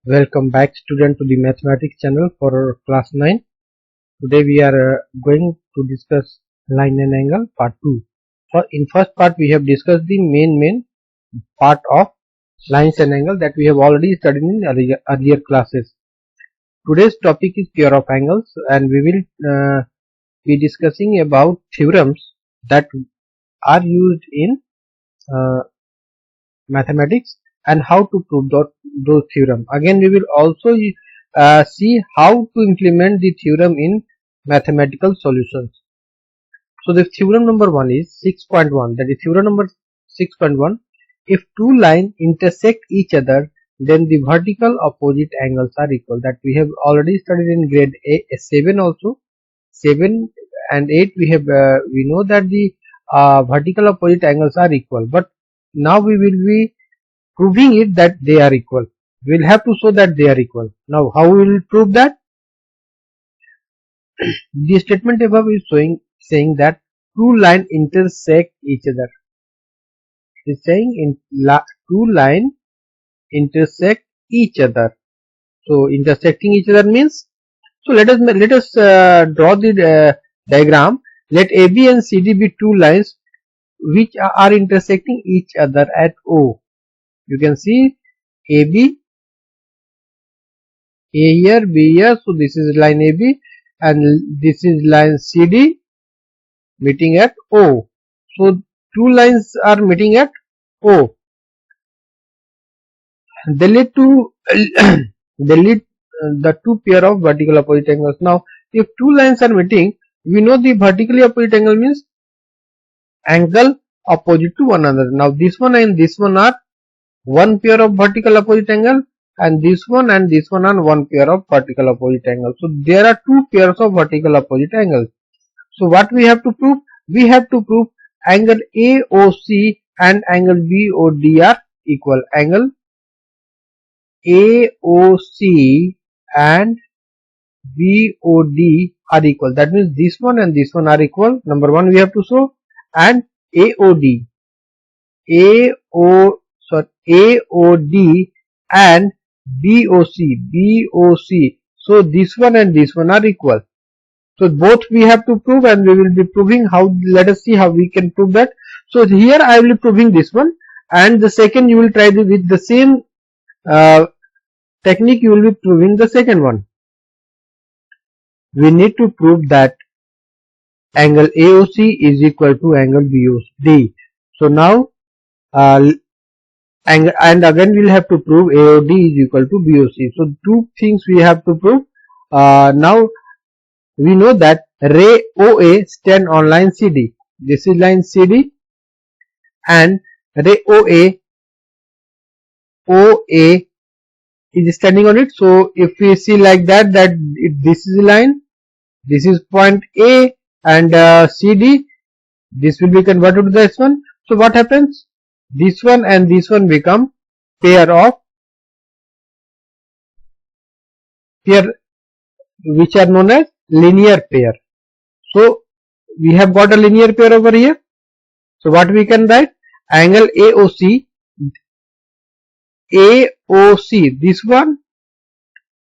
Welcome back student to the mathematics channel for class 9. Today we are going to discuss line and angle part 2. In first part we have discussed the main part of lines and angle that we have already studied in earlier classes. Today's topic is pair of angles and we will be discussing about theorems that are used in mathematics and how to prove those theorem. Again we will also see how to implement the theorem in mathematical solutions. So the theorem number 1 is 6.1, that is theorem number 6.1. If two lines intersect each other, then the vertical opposite angles are equal. That we have already studied in grade 7 also. 7 and 8 we know that the vertical opposite angles are equal, but now we will be proving it that they are equal. We will have to show that they are equal. Now how we will prove that? The statement above is saying that two lines intersect each other. It is saying two lines intersect each other. So intersecting each other means, so let us draw the diagram. Let AB and CD be two lines which are intersecting each other at O. You can see AB, A here, B here, so this is line AB and this is line CD meeting at O. So two lines are meeting at O. They lead to the two pair of vertical opposite angles. Now if two lines are meeting, we know the vertically opposite angle means angle opposite to one another. Now this one and this one are one pair of vertical opposite angle and this one are one pair of vertical opposite angle. So there are two pairs of vertical opposite angles. So what we have to prove? We have to prove angle AOC and angle BOD are equal. Angle AOC and BOD are equal. That means this one and this one are equal. Number one we have to show, and AOD and BOC. So this one and this one are equal. So both we have to prove, and we will be proving how. Let us see how we can prove that. So here I will be proving this one, and the second you will try with the same technique. You will be proving the second one. We need to prove that angle AOC is equal to angle BOD. So now and again we will have to prove AOD is equal to BOC. So two things we have to prove. Now we know that ray OA stand on line CD. This is line CD and ray OA is standing on it. So if we see like that this is line, this is point A and CD, this will be converted to this one. So what happens? This one and this one become pair which are known as linear pair. So we have got a linear pair over here. So what we can write? Angle AOC, this one,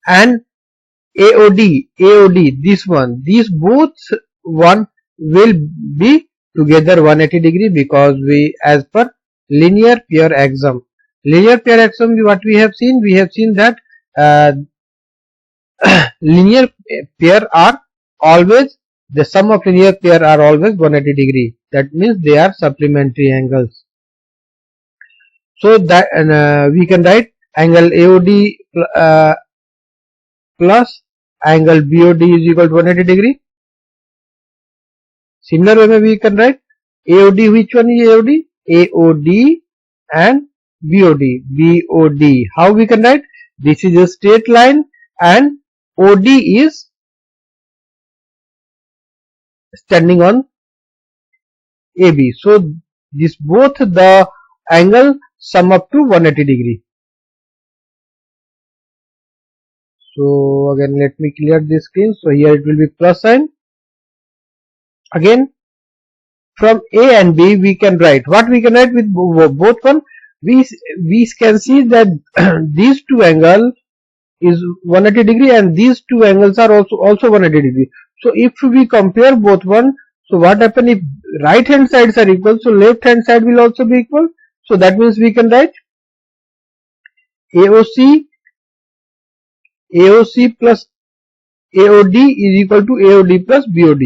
and AOD, this one. These both one will be together 180 degree because we, as per linear pair axiom. Linear pair axiom, what we have seen that linear pair are always, the sum of linear pair are always 180 degree. That means they are supplementary angles. So that we can write angle AOD plus angle BOD is equal to 180 degree. Similar way we can write AOD. Which one is AOD? AOD and BOD. How we can write? This is a straight line and OD is standing on AB. So this both the angle sum up to 180 degree. So again let me clear this screen. So here it will be plus sign. Again from A and B we can write. What we can write with both one? We can see that these two angles is 180 degree and these two angles are also 180 degree. So if we compare both one, so what happen if right hand sides are equal, so left hand side will also be equal. So that means we can write AOC plus AOD is equal to AOD plus BOD.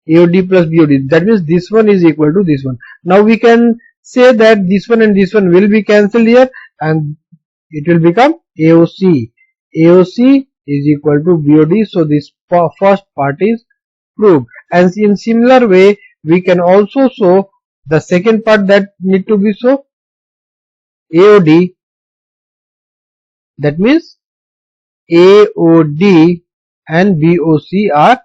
AOD plus BOD. That means this one is equal to this one. Now we can say that this one and this one will be cancelled here and it will become AOC. AOC is equal to BOD. So this first part is proved. And in similar way, we can also show the second part that need to be so. AOD. That means AOD and BOC are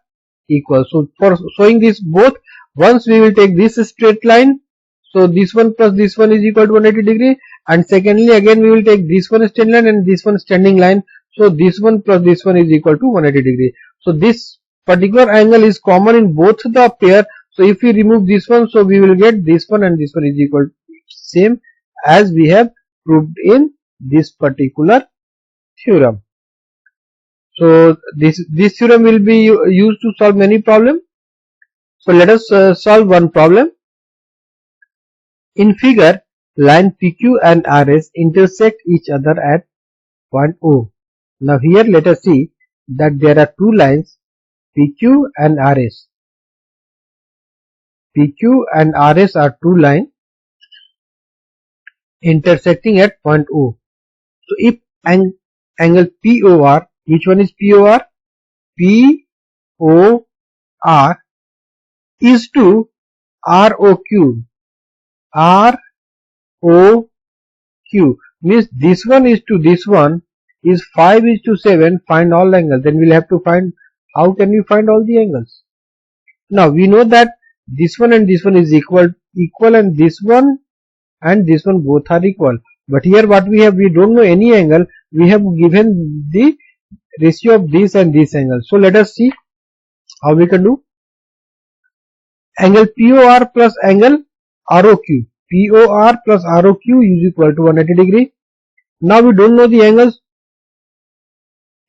equal. So for showing this both, once we will take this straight line, so this one plus this one is equal to 180 degree, and secondly again we will take this one standing line and this one standing line, so this one plus this one is equal to 180 degree. So this particular angle is common in both the pair. So if we remove this one, so we will get this one and this one is equal to same as we have proved in this particular theorem. So this theorem will be used to solve many problems. So let us solve one problem. In figure, line PQ and RS intersect each other at point O. Now here let us see that there are two lines PQ and RS. PQ and RS are two lines intersecting at point O. So if angle POR, which one is POR? POR is to ROQ. ROQ means this one is to this one is 5:7. Find all angles. Then we'll have to find, how can we find all the angles? Now we know that this one and this one is equal and this one both are equal. But here what we have, we don't know any angle. We have given the ratio of this and this angle. So let us see how we can do. Angle POR plus angle ROQ. POR plus ROQ is equal to 180 degree. Now we don't know the angles.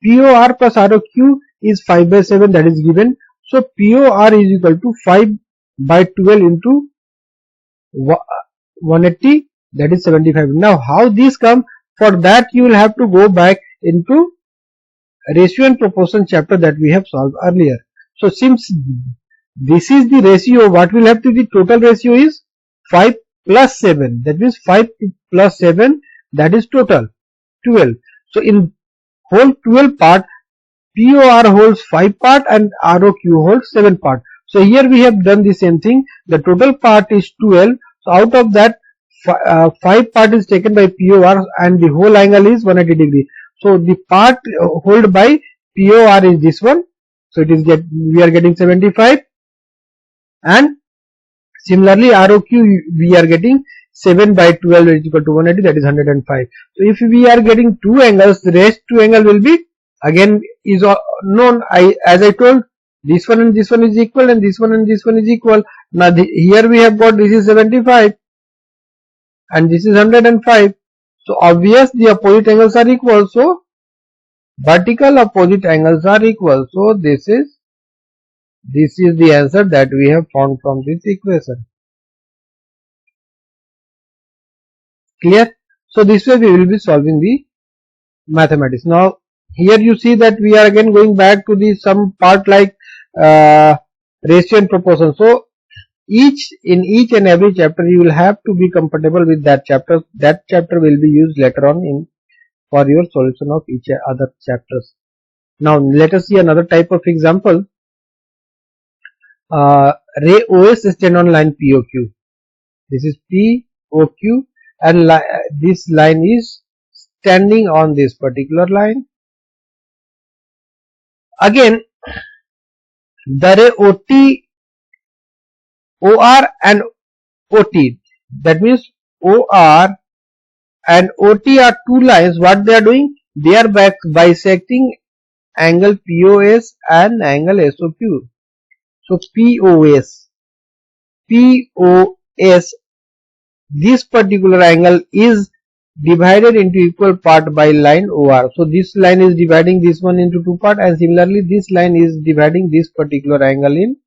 POR plus ROQ is 5/7, that is given. So POR is equal to 5/12 into 180, that is 75. Now how this come? For that you will have to go back into ratio and proportion chapter that we have solved earlier. So since this is the ratio, what will have to be total ratio is 5 plus 7. That means 5 plus 7, that is total 12. So in whole 12 part, POR holds 5 part and ROQ holds 7 part. So here we have done the same thing. The total part is 12. So out of that 5 part is taken by POR and the whole angle is 180 degree. So the part held by POR is this one. So it is we are getting 75, and similarly ROQ we are getting 7/12 is equal to 180, that is 105. So if we are getting two angles, the rest two angle will be again is known. As I told, this one and this one is equal and this one and this one is equal. Now here we have got this is 75 and this is 105. So obvious the opposite angles are equal. So vertical opposite angles are equal. So this is the answer that we have found from this equation. Clear? So this way we will be solving the mathematics. Now here you see that we are again going back to the some part like ratio and proportion. So in each and every chapter you will have to be comfortable with that chapter. That chapter will be used later on for your solution of each other chapters. Now let us see another type of example. Ray OS stand on line POQ. This is POQ and this line is standing on this particular line. Again the ray OR and OT, that means OR and OT are two lines. What they are doing? They are bisecting angle POS and angle SOQ. So POS, this particular angle is divided into equal part by line OR. So this line is dividing this one into two part, and similarly this line is dividing this particular angle in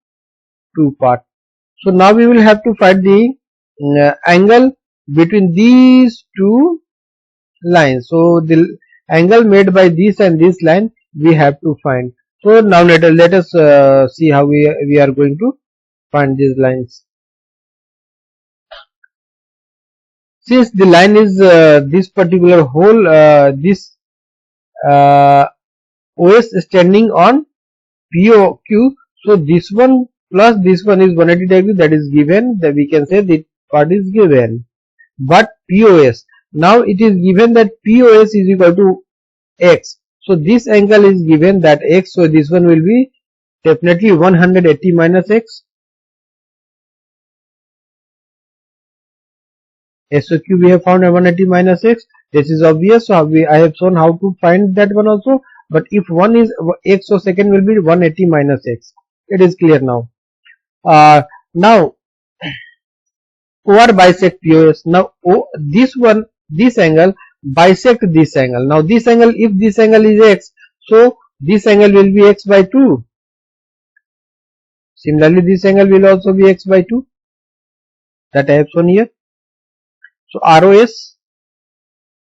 two part. So now we will have to find the angle between these two lines. So the angle made by this and this line we have to find. So now let us see how we are going to find these lines. Since the line is this particular whole this OS standing on POQ, so this one plus this one is 180 degree, that is given, that we can say the part is given. But POS, now it is given that POS is equal to X. So this angle is given that X, so this one will be definitely 180 minus X. SOQ we have found 180 minus X. This is obvious, so I have shown how to find that one also. But if one is X, so second will be 180 minus X. It is clear now. Now OR bisect POS. Now this angle bisect this angle. Now this angle, if this angle is X, so this angle will be X by 2. Similarly this angle will also be X by 2, that I have shown here. So ROS,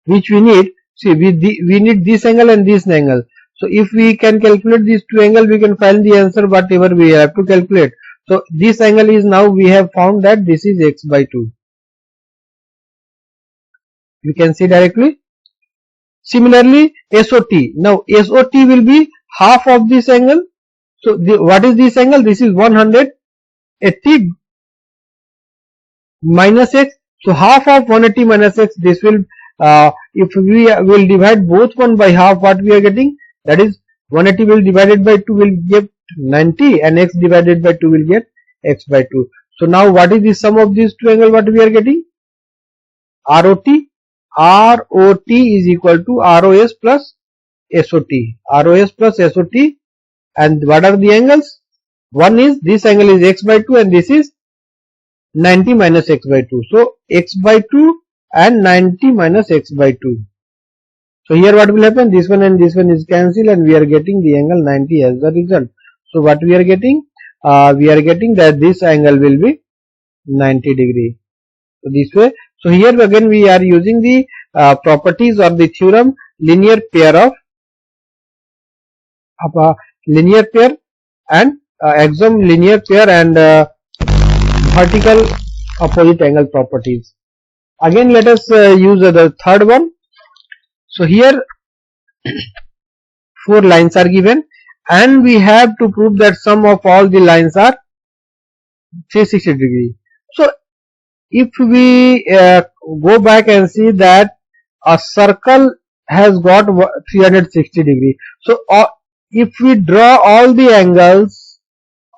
which we need, see we need this angle and this angle. So if we can calculate these two angles, we can find the answer whatever we have to calculate. So this angle is, now we have found that this is X by 2. You can see directly. Similarly SOT, now SOT will be half of this angle. So what is this angle? This is 180 minus X. So half of 180 minus X, this will if we will divide both one by half, what we are getting, that is 180 will divided by 2 will get 90, and X divided by 2 will get X by 2. So now what is the sum of these two angles, what we are getting? ROT is equal to ROS plus SOT. ROS plus SOT, and what are the angles? One is, this angle is X by 2 and this is 90 minus X by 2. So X by 2 and 90 minus X by 2. So here what will happen? This one and this one is cancelled, and we are getting the angle 90 as the result. So what we are getting? We are getting that this angle will be 90 degree. So this way. So here again we are using the properties of the theorem linear pair of linear pair and axiom linear pair and vertical opposite angle properties. Again let us use the third one. So here 4 lines are given, and we have to prove that sum of all the lines are 360 degree. So if we go back and see that a circle has got 360 degree. So if we draw all the angles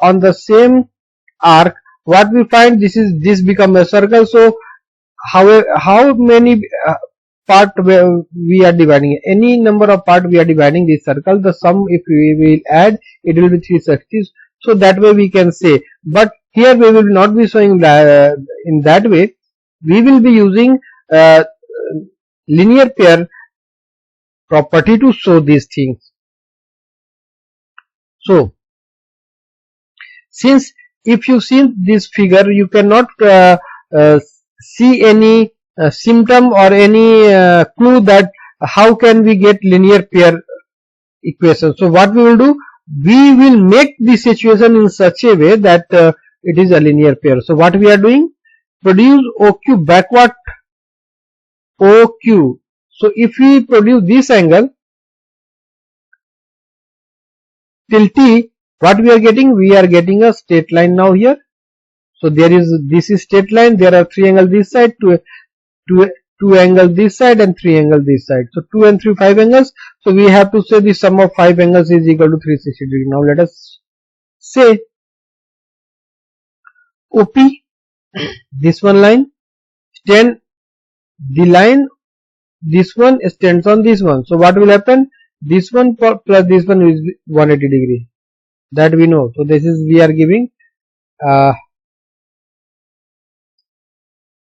on the same arc, what we find, this become a circle. So how many part we are dividing, any number of part we are dividing this circle, the sum if we will add, it will be 360. So that way we can say, but here we will not be showing in that way. We will be using linear pair property to show these things. So since if you see this figure, you cannot see any symptom or any clue that how can we get linear pair equation. So what we will do, we will make the situation in such a way that it is a linear pair. So what we are doing, produce OQ backward OQ. So if we produce this angle till T, what we are getting, we are getting a straight line now here. So this is straight line, there are 3 angles this side, 2 angles this side and 3 angles this side. So 2 and 3, 5 angles. So we have to say the sum of 5 angles is equal to 360 degree. Now let us say OP, this one line, stand the line, this one stands on this one. So what will happen? This one plus this one is 180 degree. That we know. So this is, we are giving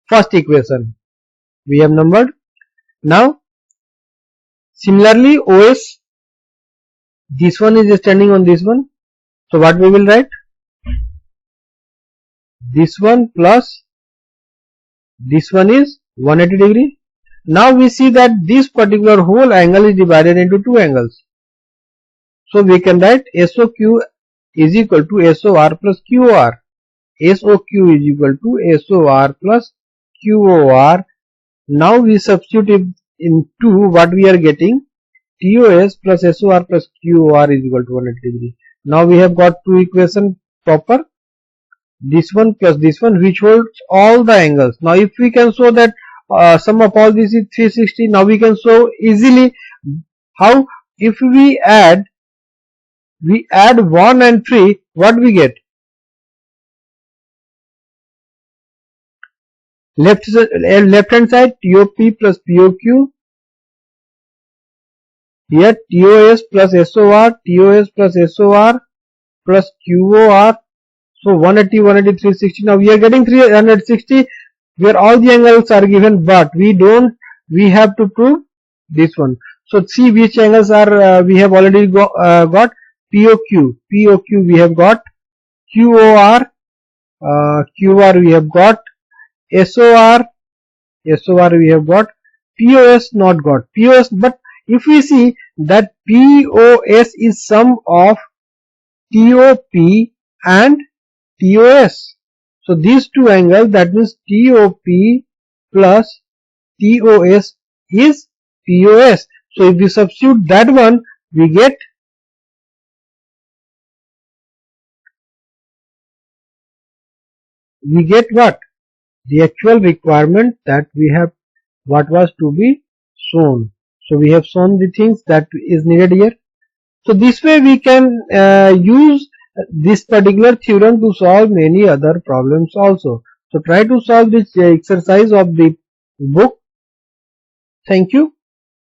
first equation. We have numbered. Now similarly OS, this one is standing on this one, so what we will write? This one plus this one is 180 degree. Now we see that this particular whole angle is divided into two angles. So we can write SOQ is equal to SOR plus QOR. SOQ is equal to SOR plus QOR. Now we substitute into what we are getting. TOS plus SOR plus QOR is equal to 180 degree. Now we have got two equations proper. This one plus this one, which holds all the angles. Now if we can show that sum of all this is 360, now we can show easily how. If we add 1 and 3, what we get? Left hand side TOP plus POQ, here TOS plus SOR, TOS plus SOR plus QOR. So 180, 180, 360. Now we are getting 360 where all the angles are given, but we have to prove this one. So see which angles are we have already got POQ we have got, QOR we have got, SOR we have got, POS not got. POS, but if we see that POS is sum of TOP and TOS. So these two angles, that means TOP plus TOS is POS. So if we substitute that one, we get what? The actual requirement that we have, what was to be shown. So we have shown the things that is needed here. So this way we can use this particular theorem to solve many other problems also. So try to solve this exercise of the book. Thank you.